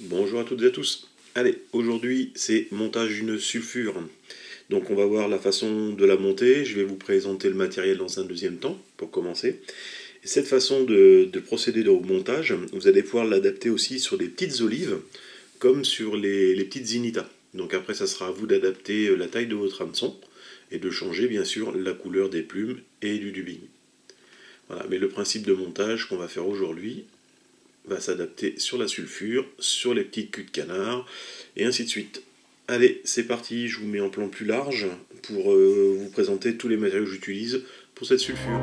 Bonjour à toutes et à tous. Allez, aujourd'hui c'est montage d'une sulfure. Donc on va voir la façon de la monter. Je vais vous présenter le matériel dans un deuxième temps pour commencer. Et cette façon de procéder au montage, vous allez pouvoir l'adapter aussi sur des petites olives comme sur les petites zinitas. Donc après ça sera à vous d'adapter la taille de votre hameçon et de changer bien sûr la couleur des plumes et du dubbing. Voilà, mais le principe de montage qu'on va faire aujourd'hui va s'adapter sur la sulfure, sur les petites culs de canard, et ainsi de suite. Allez, c'est parti, je vous mets en plan plus large pour vous présenter tous les matériaux que j'utilise pour cette sulfure.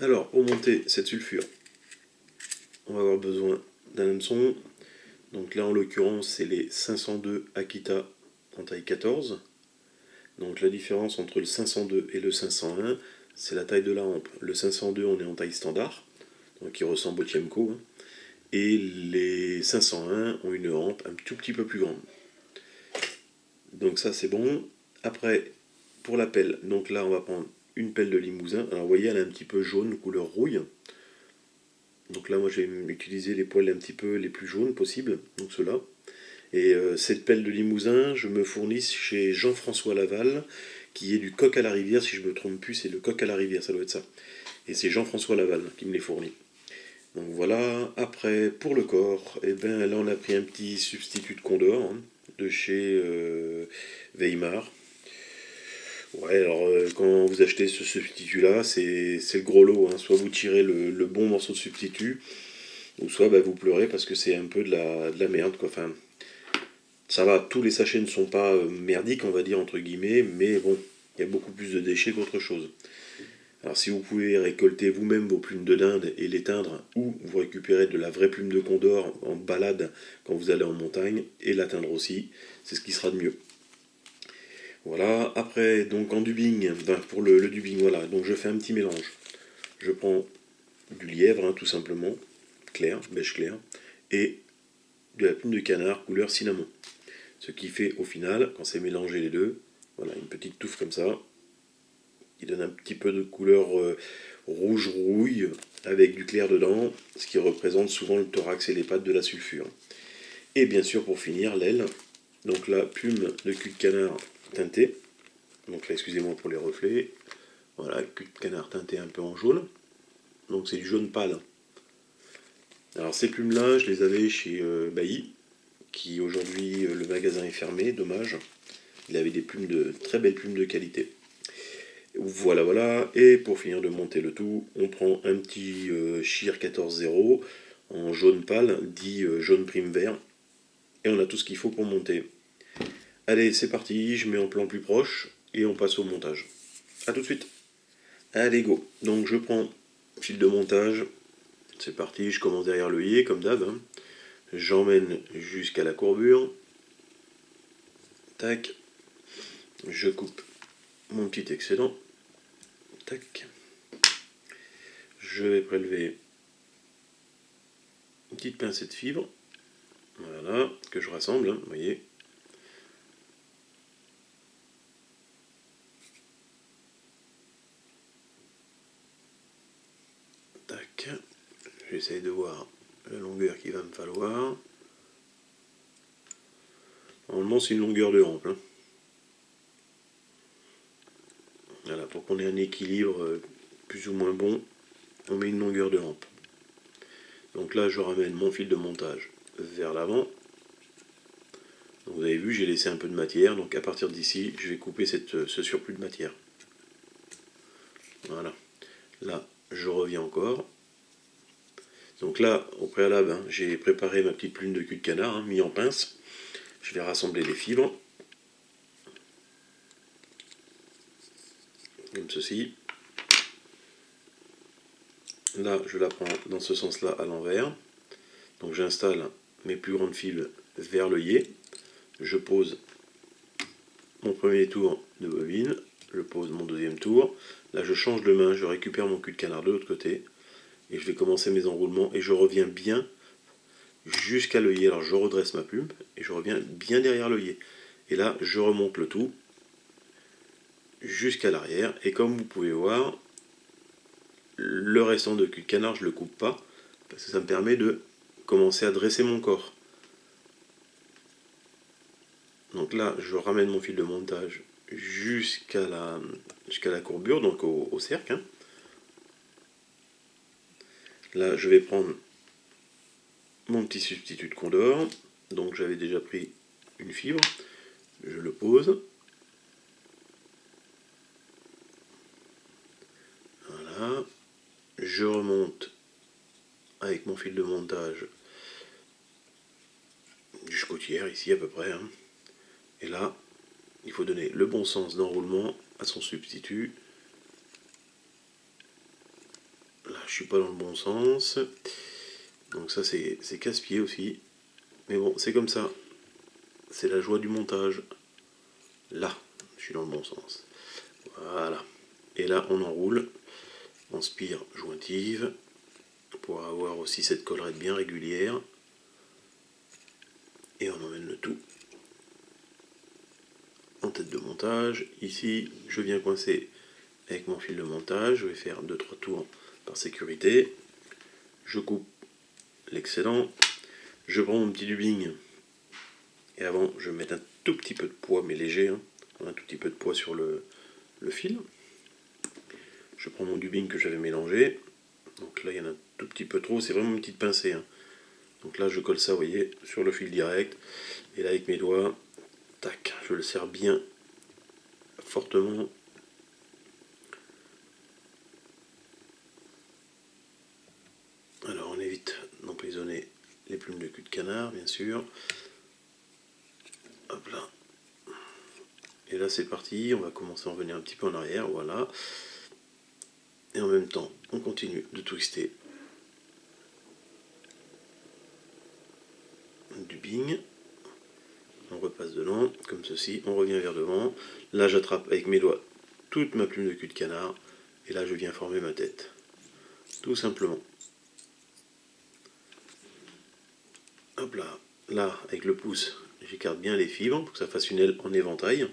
Alors, pour monter cette sulfure, on va avoir besoin d'un hameçon. Donc là, en l'occurrence, c'est les 502 Akita en taille 14. Donc la différence entre le 502 et le 501, c'est la taille de la hampe. Le 502, on est en taille standard, donc il ressemble au Tiemco. Et les 501 ont une hampe un tout petit peu plus grande. Donc ça, c'est bon. Après, pour la pelle, donc là, on va prendre une pelle de Limousin. Alors vous voyez, elle est un petit peu jaune, couleur rouille. Donc là, moi, je vais utiliser les poils un petit peu les plus jaunes possibles, donc ceux-là. Et cette pelle de Limousin, je me fournis chez Jean-François Laval, qui est du Coq à la Rivière, si je me trompe plus, c'est le Coq à la Rivière, ça doit être ça. Et c'est Jean-François Laval qui me les fournit. Donc voilà, après, pour le corps, et ben là, on a pris un petit substitut de Condor, de chez Weimar. Ouais, alors quand vous achetez ce substitut-là, c'est le gros lot. Soit vous tirez le bon morceau de substitut, ou soit vous pleurez parce que c'est un peu de la merde, quoi. Enfin, ça va, tous les sachets ne sont pas merdiques, on va dire, entre guillemets, mais bon, il y a beaucoup plus de déchets qu'autre chose. Alors si vous pouvez récolter vous-même vos plumes de dinde et les teindre, ou vous récupérez de la vraie plume de condor en balade quand vous allez en montagne, et la teindre aussi, c'est ce qui sera de mieux. Voilà, après, donc en dubbing, pour le dubbing, voilà, donc je fais un petit mélange. Je prends du lièvre, tout simplement, clair, beige clair, et de la plume de canard couleur cinnamon. Ce qui fait au final, quand c'est mélangé les deux, voilà, une petite touffe comme ça, qui donne un petit peu de couleur rouge rouille avec du clair dedans, ce qui représente souvent le thorax et les pattes de la sulfure. Et bien sûr, pour finir, l'aile, donc la plume de cul de canard teintée, donc là, excusez-moi pour les reflets, voilà, cul de canard teinté un peu en jaune, donc c'est du jaune pâle. Alors ces plumes-là, je les avais chez Bailly, qui aujourd'hui le magasin est fermé, dommage. Il avait des plumes très belles plumes de qualité. Voilà, voilà. Et pour finir de monter le tout, on prend un petit Shear 14-0 en jaune pâle, dit jaune prime vert. Et on a tout ce qu'il faut pour monter. Allez, c'est parti, je mets en plan plus proche et on passe au montage. A tout de suite. Allez, go. Donc je prends fil de montage. C'est parti, je commence derrière l'œillet, comme d'hab. J'emmène jusqu'à la courbure. Tac. Je coupe mon petit excédent. Tac. Je vais prélever une petite pincée de fibre. Voilà, que je rassemble, vous voyez. Tac. J'essaye de voir la longueur qu'il va me falloir. Normalement, c'est une longueur de hampe. Voilà, pour qu'on ait un équilibre plus ou moins bon, on met une longueur de hampe. Donc là, je ramène mon fil de montage vers l'avant. Vous avez vu, j'ai laissé un peu de matière, donc à partir d'ici, je vais couper ce surplus de matière. Voilà. Là, je reviens encore. Donc là, au préalable, j'ai préparé ma petite plume de cul de canard, mis en pince. Je vais rassembler les fibres. Comme ceci. Là, je la prends dans ce sens-là à l'envers. Donc j'installe mes plus grandes fibres vers l'œillet. Je pose mon premier tour de bobine, je pose mon deuxième tour, là je change de main, je récupère mon cul de canard de l'autre côté, et je vais commencer mes enroulements, et je reviens bien jusqu'à l'œillet. Alors je redresse ma plume, et je reviens bien derrière l'œillet. Et là, je remonte le tout jusqu'à l'arrière, et comme vous pouvez voir, le restant de cul de canard, je ne le coupe pas, parce que ça me permet de commencer à dresser mon corps. Donc là, je ramène mon fil de montage jusqu'à la courbure, donc au cercle. Hein. Là, je vais prendre mon petit substitut de Condor. Donc j'avais déjà pris une fibre. Je le pose. Voilà. Je remonte avec mon fil de montage jusqu'au tiers, ici à peu près. Hein. Et là, il faut donner le bon sens d'enroulement à son substitut. Là, je suis pas dans le bon sens. Donc ça, c'est casse-pied aussi. Mais bon, c'est comme ça. C'est la joie du montage. Là, je suis dans le bon sens. Voilà. Et là, on enroule en spire jointive pour avoir aussi cette collerette bien régulière. Et on emmène le tout en tête de montage. Ici, je viens coincer avec mon fil de montage. Je vais faire 2-3 tours par sécurité. Je coupe l'excédent. Je prends mon petit dubbing. Et avant, je vais mettre un tout petit peu de poids, mais léger. Hein. Un tout petit peu de poids sur le fil. Je prends mon dubbing que j'avais mélangé. Donc là, il y en a un tout petit peu trop. C'est vraiment une petite pincée. Hein. Donc là, je colle ça, vous voyez, sur le fil direct. Et là, avec mes doigts, tac, je le serre bien fortement. Alors, on évite d'emprisonner les plumes de cul de canard, bien sûr. Hop là. Et là, c'est parti. On va commencer à en revenir un petit peu en arrière. Voilà. Et en même temps, on continue de twister du bing. On repasse dedans, comme ceci. On revient vers devant. Là, j'attrape avec mes doigts toute ma plume de cul de canard. Et là, je viens former ma tête. Tout simplement. Hop là. Là, avec le pouce, j'écarte bien les fibres pour que ça fasse une aile en éventail.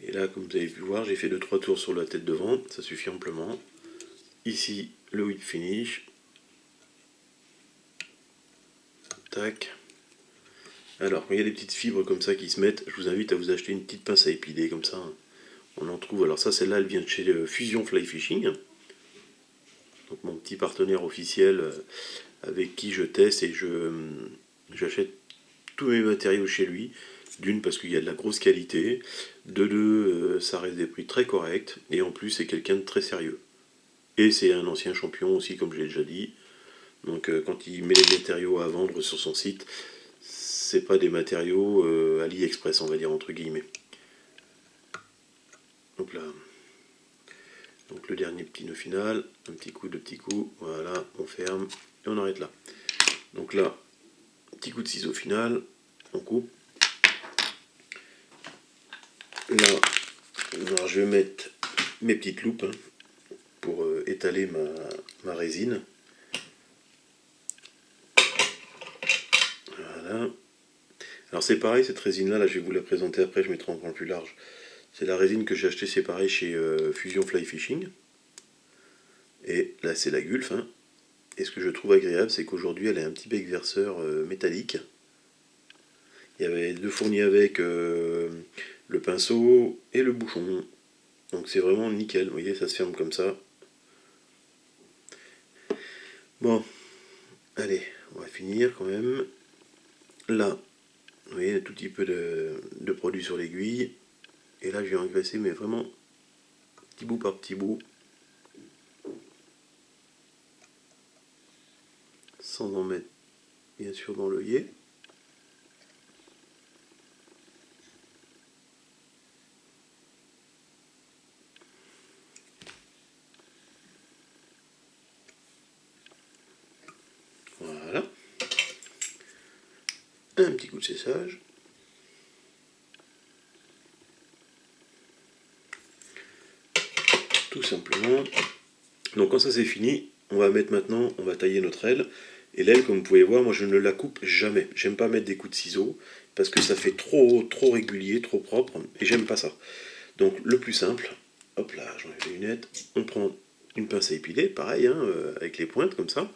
Et là, comme vous avez pu voir, j'ai fait 2-3 tours sur la tête devant. Ça suffit amplement. Ici, le whip finish. Tac. Alors, quand il y a des petites fibres comme ça qui se mettent, je vous invite à vous acheter une petite pince à épiler, comme ça, on en trouve. Alors ça, celle-là, elle vient de chez Fusion Fly Fishing. Donc mon petit partenaire officiel avec qui je teste et j'achète tous mes matériaux chez lui. D'une, parce qu'il y a de la grosse qualité. De deux, ça reste des prix très corrects. Et en plus, c'est quelqu'un de très sérieux. Et c'est un ancien champion aussi, comme je l'ai déjà dit. Donc quand il met les matériaux à vendre sur son site, c'est pas des matériaux AliExpress, on va dire, entre guillemets. Donc là, donc le dernier petit nœud final, un petit coup, deux petits coups, voilà, on ferme et on arrête là. Donc là, petit coup de ciseau final, on coupe. Là, alors je vais mettre mes petites loupes hein, pour étaler ma résine. Voilà. Alors c'est pareil, cette résine là, je vais vous la présenter après, je mettrai en point plus large. C'est la résine que j'ai achetée, c'est pareil chez Fusion Fly Fishing. Et là c'est la Gulf. Hein. Et ce que je trouve agréable, c'est qu'aujourd'hui elle a un petit bec verseur métallique. Il y avait deux fournis avec le pinceau et le bouchon. Donc c'est vraiment nickel, vous voyez, ça se ferme comme ça. Bon, allez, on va finir quand même. Là, vous voyez, un tout petit peu de produit sur l'aiguille. Et là, je vais engraisser, mais vraiment petit bout par petit bout. Sans en mettre, bien sûr, dans l'œillet. Voilà. Un petit coup de séchage. simplement. Donc quand ça c'est fini, on va mettre maintenant, on va tailler notre aile. Et l'aile, comme vous pouvez voir, moi je ne la coupe jamais. J'aime pas mettre des coups de ciseaux, parce que ça fait trop régulier, trop propre, et j'aime pas ça. Donc le plus simple, hop là, j'enlève les lunettes, on prend une pince à épiler, pareil, hein, avec les pointes comme ça.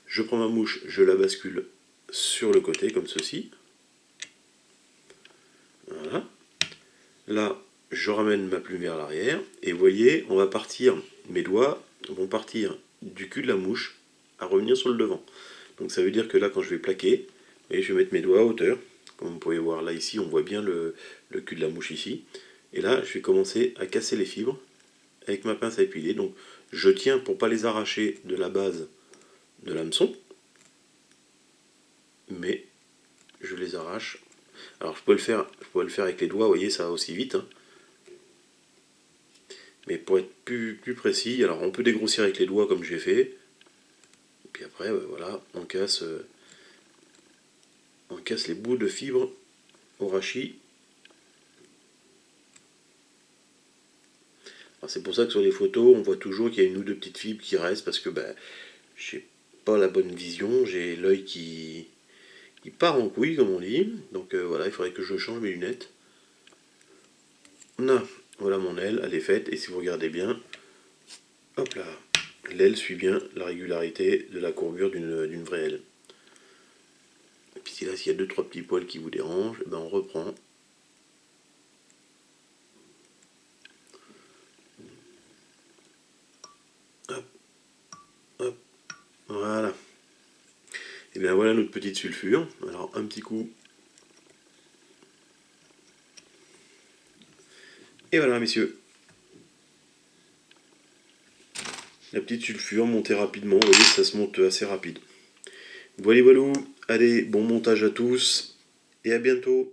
Je prends ma mouche, je la bascule sur le côté comme ceci. Voilà. Là, je ramène ma plume vers l'arrière, et vous voyez, on va partir, mes doigts vont partir du cul de la mouche à revenir sur le devant. Donc ça veut dire que là, quand je vais plaquer, et je vais mettre mes doigts à hauteur, comme vous pouvez voir là ici, on voit bien le cul de la mouche ici. Et là, je vais commencer à casser les fibres avec ma pince à épiler. Donc je tiens pour pas les arracher de la base de l'hameçon, mais je les arrache. Alors je pourrais le faire avec les doigts, vous voyez, ça va aussi vite. Hein. Mais pour être plus précis, alors on peut dégrossir avec les doigts comme j'ai fait. Et puis après, voilà, on casse les bouts de fibres au rachis. C'est pour ça que sur les photos, on voit toujours qu'il y a une ou deux petites fibres qui restent parce que j'ai pas la bonne vision, j'ai l'œil qui part en couille comme on dit. Donc voilà, il faudrait que je change mes lunettes. Voilà mon aile, elle est faite et si vous regardez bien, hop là, l'aile suit bien la régularité de la courbure d'une vraie aile. Et puis là, s'il y a 2-3 petits poils qui vous dérangent, ben on reprend. Hop, hop, voilà. Et bien voilà notre petite sulfure. Alors un petit coup. Et voilà messieurs. La petite sulfure montée rapidement, vous voyez ça se monte assez rapide. Voilà, allez, bon montage à tous et à bientôt.